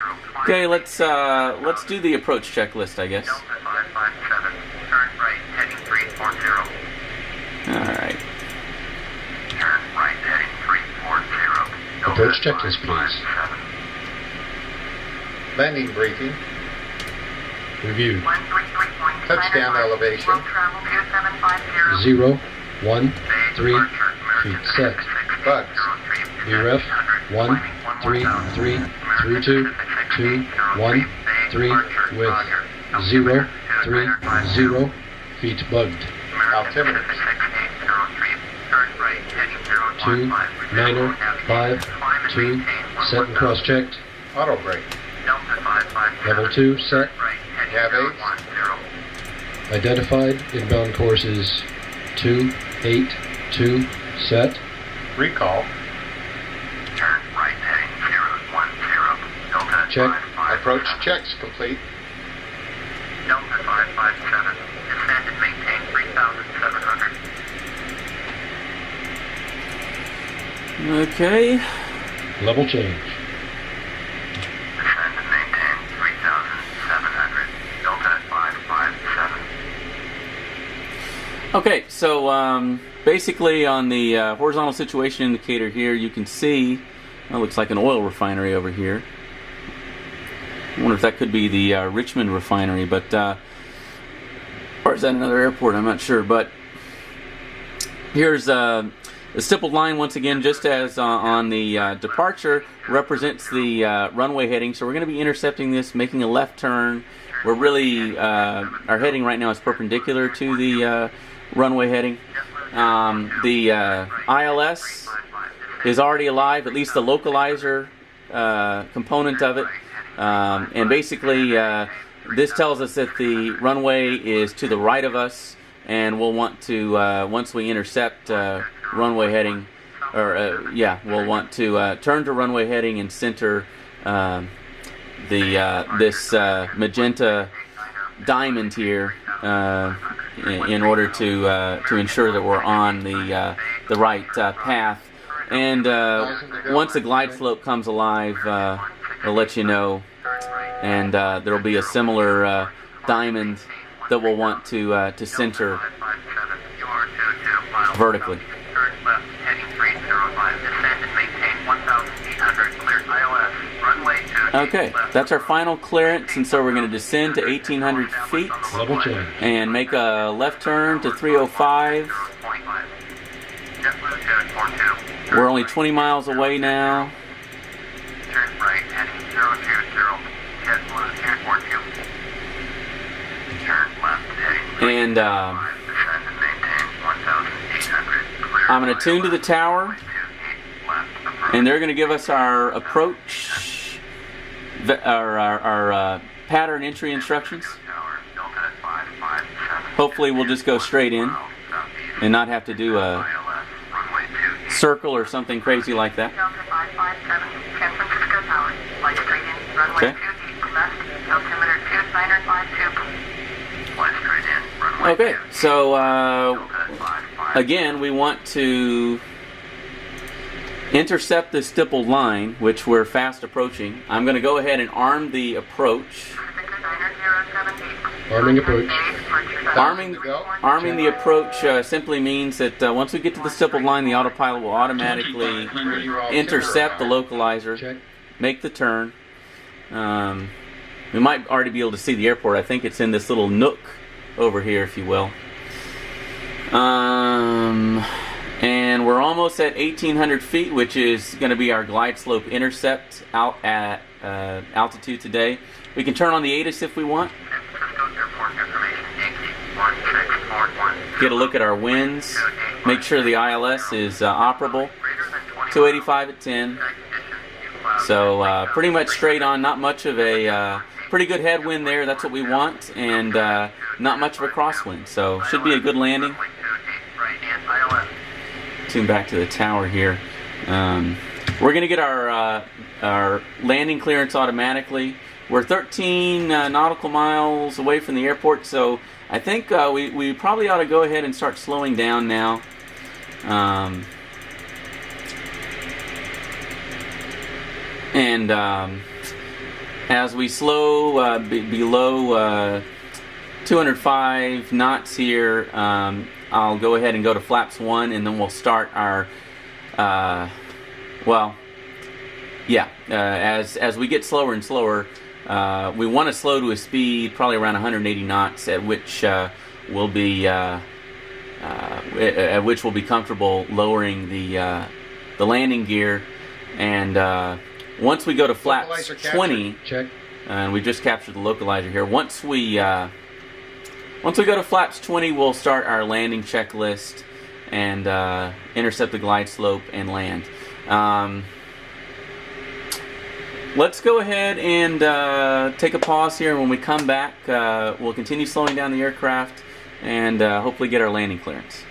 Okay, let's do the approach checklist, I guess. Delta 557, turn right, heading 340. Alright. Turn right, heading 340. Approach checklist, please. Landing briefing. Review. Touchdown elevation. 0, 1, 3 feet set. Bugs. VREF 1, 3, 3, 3, 2, 2, 1, 3 with 0, 3, 0 feet bugged. Altimeter. 2, niner, 5, 2, set and cross checked. Auto brake. Level 2 set. Nav 8. Identified. Inbound course is 2, 8, 2 set. Recall. Turn right, heading 010. Delta Check. 557. Approach checks complete. Delta 557. Descend and maintain 3,700. Okay. Level change. Descend and maintain 3,700. Delta 557. Okay, so basically on the horizontal situation indicator here, you can see, it looks like an oil refinery over here. I wonder if that could be the Richmond refinery, but or is that another airport? I'm not sure. But here's the stippled line once again, just as on the departure, represents the runway heading. So we're going to be intercepting this, making a left turn. We're really, our heading right now is perpendicular to the runway heading. The ILS is already alive, at least the localizer component of it. And basically, this tells us that the runway is to the right of us, and we'll want to, once we intercept runway heading, or we'll want to turn to runway heading and center this magenta diamond here in order to ensure that we're on the right path. And once the glide slope comes alive, we'll let you know. And there'll be a similar diamond that we'll want to center vertically. Turn left, heading 305. Descend and maintain 1,800. Clear ILS. Runway 2. Okay, that's our final clearance, and so we're going to descend to 1,800 feet Level change. and make a left turn to 305. We're only 20 miles away now. Turn right, heading 020. JetBlue 242. Turn left, heading And descend and maintain 1,800. Clear I'm going to tune to the tower, left. Approach. and they're going to give us our approach, our pattern entry instructions. Tower, Delta 557. Hopefully we'll just go straight in and not have to do a ILS, runway 2. circle or something crazy like that. Delta 557, San Francisco Tower. Flight straight in, runway Okay. 2 east left, altimeter 2952. Fly straight in, runway Okay, 2. so Delta 557. again, we want to intercept this stippled line, which we're fast approaching. I'm going to go ahead and arm the approach. Pacific Niner 078. Arming approach. Arming the approach simply means that once we get to the stippled line, the autopilot will automatically intercept the localizer, Check. make the turn. We might already be able to see the airport. I think it's in this little nook over here, if you will. And we're almost at 1,800 feet, which is going to be our glide slope intercept out at altitude today. We can turn on the ATIS if we want. San Francisco Airport information, Yankee 1641. Get a look at our winds. Make sure the ILS is operable. 285 at 10. So pretty much straight on. Not much of a pretty good headwind there. That's what we want, and not much of a crosswind. So should be a good landing. Tune back to the tower here. We're going to get our landing clearance automatically. We're 13 nautical miles away from the airport, so I think we probably ought to go ahead and start slowing down now. As we slow below 205 knots here, I'll go ahead and go to flaps 1, and then we'll start our, as we get slower and slower, we want to slow to a speed probably around 180 knots, at which we'll be comfortable lowering the landing gear. And once we go to flaps 20, Check. and we just captured the localizer here. Once we go to flaps 20, we'll start our landing checklist and intercept the glide slope and land. Let's go ahead and take a pause here. When we come back, we'll continue slowing down the aircraft and hopefully get our landing clearance.